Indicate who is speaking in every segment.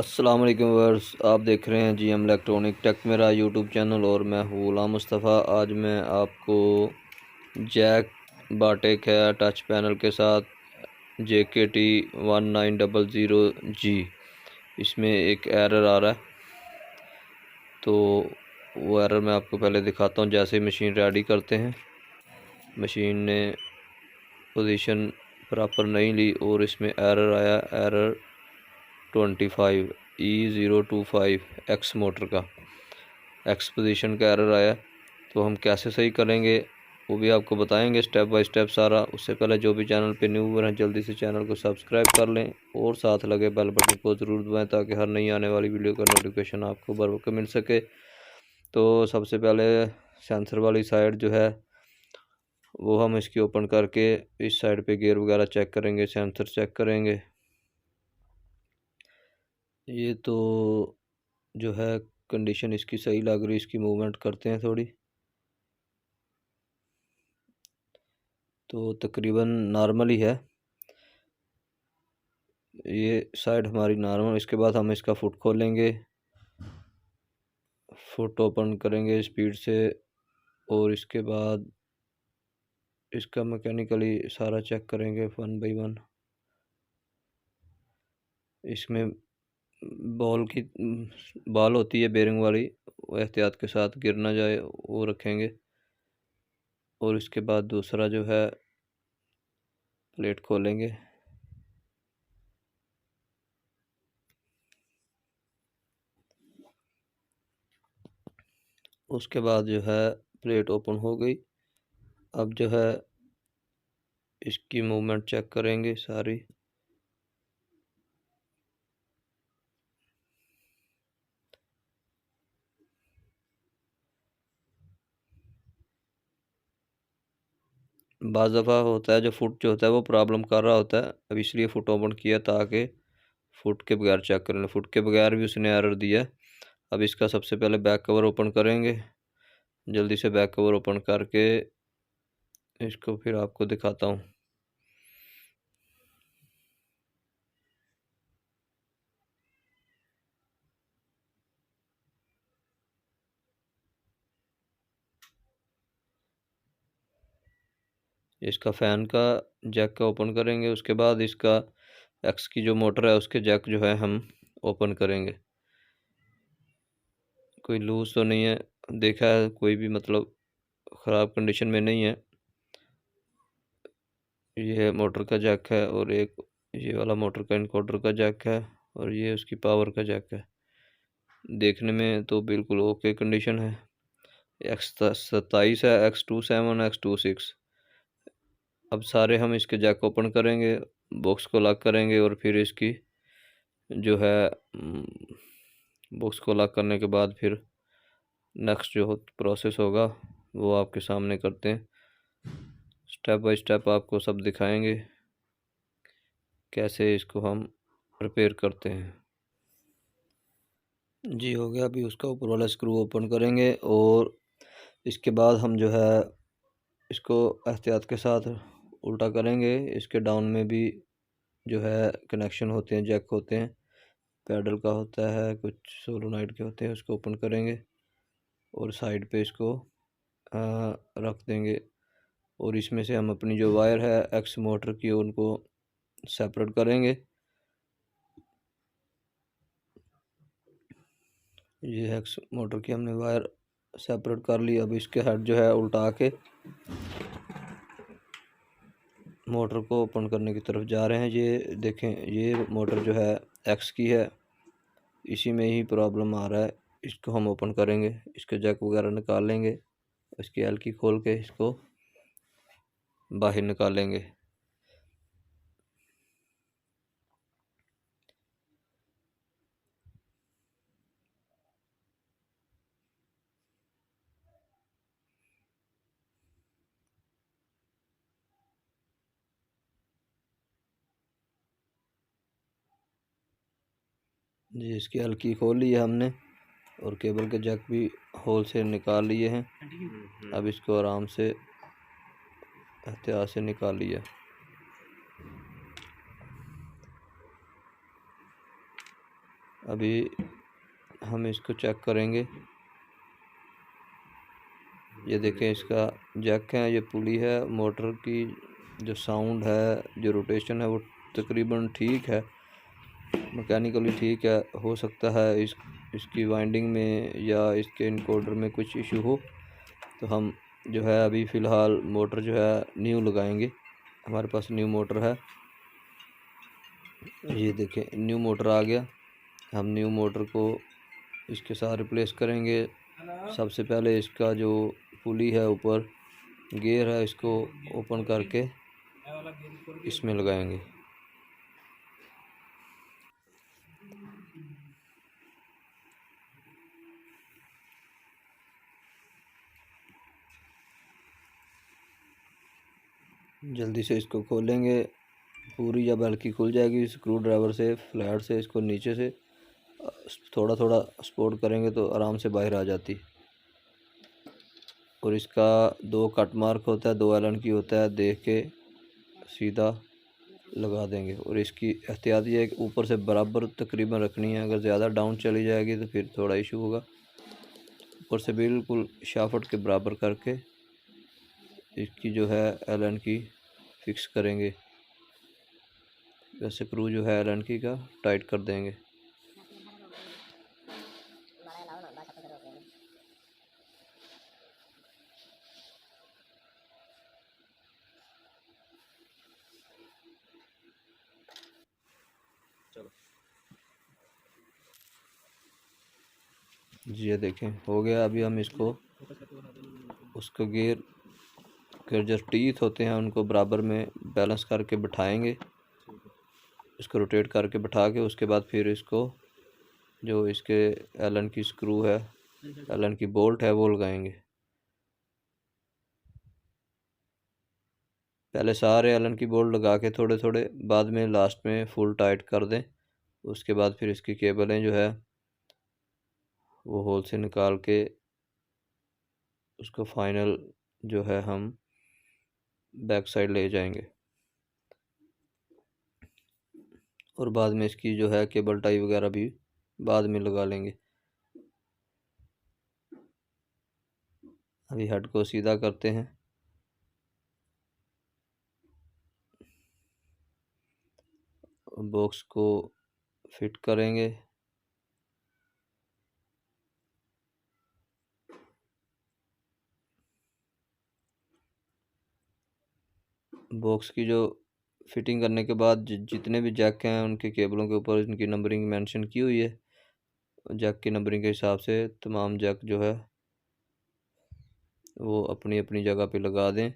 Speaker 1: अस्सलाम वालेकुम व्यूअर्स, आप देख रहे हैं जीएम इलेक्ट्रॉनिक टेक मेरा यूट्यूब चैनल और मैं हूँ गुलाम मुस्तफ़ा। आज मैं आपको जैक बाटेक है टच पैनल के साथ JKT1900G, इसमें एक एरर आ रहा है। तो वो एरर मैं आपको पहले दिखाता हूँ। जैसे ही मशीन रेडी करते हैं, मशीन ने पोजीशन प्रॉपर नहीं ली और इसमें एरर आया, एरर 25E025 एक्स मोटर का एक्स पोजीशन का एरर आया। तो हम कैसे सही करेंगे वो भी आपको बताएंगे स्टेप बाय स्टेप सारा। उससे पहले जो भी चैनल पे न्यू हैं जल्दी से चैनल को सब्सक्राइब कर लें और साथ लगे बेल बटन को ज़रूर दबाएं ताकि हर नई आने वाली वीडियो का नोटिफिकेशन आपको बर वक्त मिल सके। तो सबसे पहले सेंसर वाली साइड जो है वो हम इसकी ओपन करके इस साइड पे गियर वगैरह चेक करेंगे, सेंसर चेक करेंगे। ये तो जो है कंडीशन इसकी सही लग रही, इसकी मूवमेंट करते हैं थोड़ी, तो तकरीबन नॉर्मल ही है ये साइड हमारी नॉर्मल। इसके बाद हम इसका फुट खोलेंगे, फुट ओपन करेंगे स्पीड से और इसके बाद इसका मैकेनिकली सारा चेक करेंगे 1 बाय 1। इसमें बॉल होती है बेरिंग वाली, वो एहतियात के साथ गिर ना जाए वो रखेंगे। और इसके बाद दूसरा जो है प्लेट खोलेंगे, उसके बाद जो है प्लेट ओपन हो गई। अब जो है इसकी मूवमेंट चेक करेंगे सारी। बाज़ दफ़ा होता है जो फुट जो होता है वो प्रॉब्लम कर रहा होता है, अब इसलिए फुट ओपन किया ताकि फुट के बगैर चेक कर लें। फुट के बगैर भी उसने एरर दिया। अब इसका सबसे पहले बैक कवर ओपन करेंगे, जल्दी से बैक कवर ओपन करके इसको फिर आपको दिखाता हूँ। इसका फ़ैन का जैक का ओपन करेंगे, उसके बाद इसका एक्स की जो मोटर है उसके जैक जो है हम ओपन करेंगे। कोई लूज़ तो नहीं है, देखा है कोई भी मतलब ख़राब कंडीशन में नहीं है। ये मोटर का जैक है और एक ये वाला मोटर का इनकोडर का जैक है और ये उसकी पावर का जैक है। देखने में तो बिल्कुल ओके कंडीशन है। X27 है, X27, X26। अब सारे हम इसके जैक ओपन करेंगे, बॉक्स को लॉक करेंगे और फिर इसकी जो है बॉक्स को लॉक करने के बाद फिर नेक्स्ट जो प्रोसेस होगा वो आपके सामने करते हैं। स्टेप बाय स्टेप आपको सब दिखाएंगे कैसे इसको हम रिपेयर करते हैं। जी हो गया। अभी उसका ऊपर वाला स्क्रू ओपन करेंगे और इसके बाद हम जो है इसको एहतियात के साथ उल्टा करेंगे। इसके डाउन में भी जो है कनेक्शन होते हैं, जैक होते हैं, पैडल का होता है, कुछ सोलोनाइट के होते हैं, उसको ओपन करेंगे और साइड पे इसको रख देंगे। और इसमें से हम अपनी जो वायर है एक्स मोटर की उनको सेपरेट करेंगे। ये एक्स मोटर की हमने वायर सेपरेट कर ली। अब इसके हेड जो है उल्टा के मोटर को ओपन करने की तरफ जा रहे हैं। ये देखें, ये मोटर जो है एक्स की है, इसी में ही प्रॉब्लम आ रहा है। इसको हम ओपन करेंगे, इसके जैक वगैरह निकाल लेंगे, इसकी एलकी खोल के इसको बाहर निकालेंगे। जी इसकी एलकी खोल ली है हमने और केबल के जैक भी होल से निकाल लिए हैं। अब इसको आराम से एहतियात से निकाल लिया। अभी हम इसको चेक करेंगे। ये देखें, इसका जैक है, ये पुली है, मोटर की जो साउंड है, जो रोटेशन है वो तकरीबन ठीक है, मैकेनिकली ठीक है। हो सकता है इसकी वाइंडिंग में या इसके इनकोडर में कुछ इशू हो, तो हम जो है अभी फ़िलहाल मोटर जो है न्यू लगाएंगे। हमारे पास न्यू मोटर है, ये देखें न्यू मोटर आ गया। हम न्यू मोटर को इसके साथ रिप्लेस करेंगे। सबसे पहले इसका जो पुली है ऊपर गियर है, इसको ओपन करके इसमें लगाएंगे। जल्दी से इसको खोलेंगे, पूरी या बल्कि खुल जाएगी। स्क्रू ड्राइवर से फ्लैट से इसको नीचे से थोड़ा थोड़ा सपोर्ट करेंगे तो आराम से बाहर आ जाती। और इसका 2 कट मार्क होता है, 2 एलन की होता है, देख के सीधा लगा देंगे। और इसकी एहतियात ये है कि ऊपर से बराबर तकरीबन रखनी है, अगर ज़्यादा डाउन चली जाएगी तो फिर थोड़ा इशू होगा। ऊपर से बिल्कुल शाफ्ट के बराबर करके इसकी जो है एलन की फिक्स करेंगे। वैसे स्क्रू जो है एलन की का टाइट कर देंगे। जी ये देखें हो गया। अभी हम इसको उसका गियर के जो टीथ होते हैं उनको बराबर में बैलेंस करके बिठाएंगे, इसको रोटेट करके बिठा के उसके बाद फिर इसको जो इसके एलन की स्क्रू है, एलन की बोल्ट है, वो लगाएंगे। पहले सारे एलन की बोल्ट लगा के थोड़े थोड़े, बाद में लास्ट में फुल टाइट कर दें। उसके बाद फिर इसकी केबलें जो है वो होल से निकाल के उसको फाइनल जो है हम बैक साइड ले जाएंगे। और बाद में इसकी जो है केबल टाई वगैरह भी बाद में लगा लेंगे। अभी हेड को सीधा करते हैं। बॉक्स को फिट करेंगे। बॉक्स की जो फिटिंग करने के बाद जितने भी जैक हैं उनके केबलों के ऊपर इनकी नंबरिंग मेंशन की हुई है। जैक की नंबरिंग के हिसाब से तमाम जैक जो है वो अपनी अपनी जगह पे लगा दें।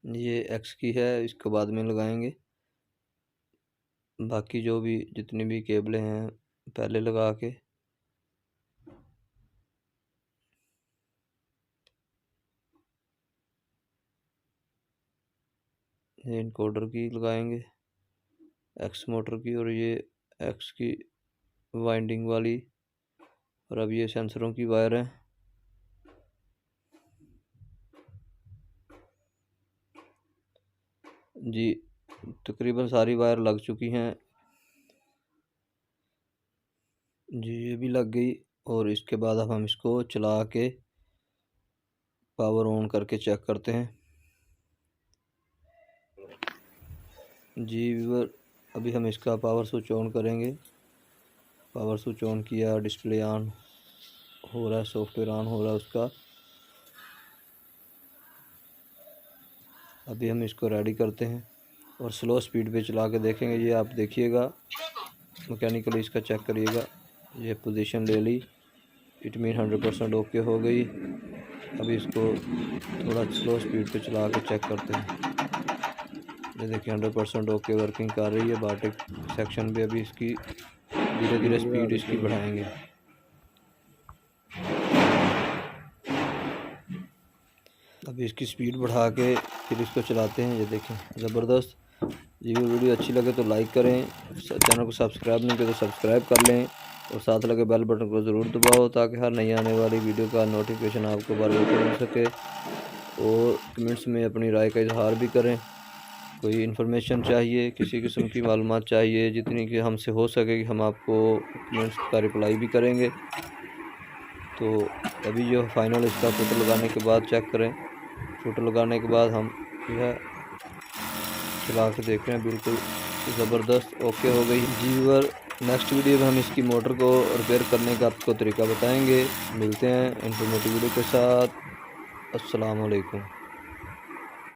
Speaker 1: ये एक्स की है, इसको बाद में लगाएंगे। बाकी जो भी जितनी भी केबलें हैं पहले लगा के ये इनकोडर की लगाएंगे, एक्स मोटर की, और ये एक्स की वाइंडिंग वाली। और अब ये सेंसरों की वायर है। जी तकरीबन सारी वायर लग चुकी हैं। जी ये भी लग गई। और इसके बाद अब हम इसको चला के पावर ऑन करके चेक करते हैं। जी व्यूअर, अभी हम इसका पावर स्विच ऑन करेंगे। पावर स्विच ऑन किया, डिस्प्ले ऑन हो रहा है, सॉफ्टवेयर ऑन हो रहा है उसका। अभी हम इसको रेडी करते हैं और स्लो स्पीड पे चला के देखेंगे। ये आप देखिएगा, मैकेनिकली इसका चेक करिएगा। ये पोजीशन ले ली, इट मीन 100% ओके हो गई। अभी इसको थोड़ा स्लो स्पीड पे चला के चेक करते हैं। ये देखिए 100% ओके वर्किंग कर रही है। बाटिक सेक्शन भी अभी इसकी धीरे धीरे स्पीड इसकी बढ़ाएंगे। अभी इसकी स्पीड बढ़ा के फिर इसको चलाते हैं। ये देखें ज़बरदस्त। ये वीडियो अच्छी लगे तो लाइक करें, चैनल को सब्सक्राइब नहीं किया तो सब्सक्राइब कर लें और साथ लगे बेल बटन को ज़रूर दबाओ ताकि हर नई आने वाली वीडियो का नोटिफिकेशन आपको बार बार मिल सके। और कमेंट्स में अपनी राय का इजहार भी करें। कोई इन्फॉर्मेशन चाहिए, किसी किस्म की मालूमात चाहिए, जितनी कि हमसे हो सके हम आपको कमेंट्स का रिप्लाई भी करेंगे। तो अभी जो फाइनल इसका फोटो लगाने के बाद चेक करें। फोटो लगाने के बाद हम जो है चला के देख रहे हैं, बिल्कुल ज़बरदस्त ओके हो गई। जी व्यूअर, नेक्स्ट वीडियो में हम इसकी मोटर को रिपेयर करने का आपको तरीका बताएंगे। मिलते हैं इन्फॉर्मेटिव वीडियो के साथ। अस्सलाम वालेकुम।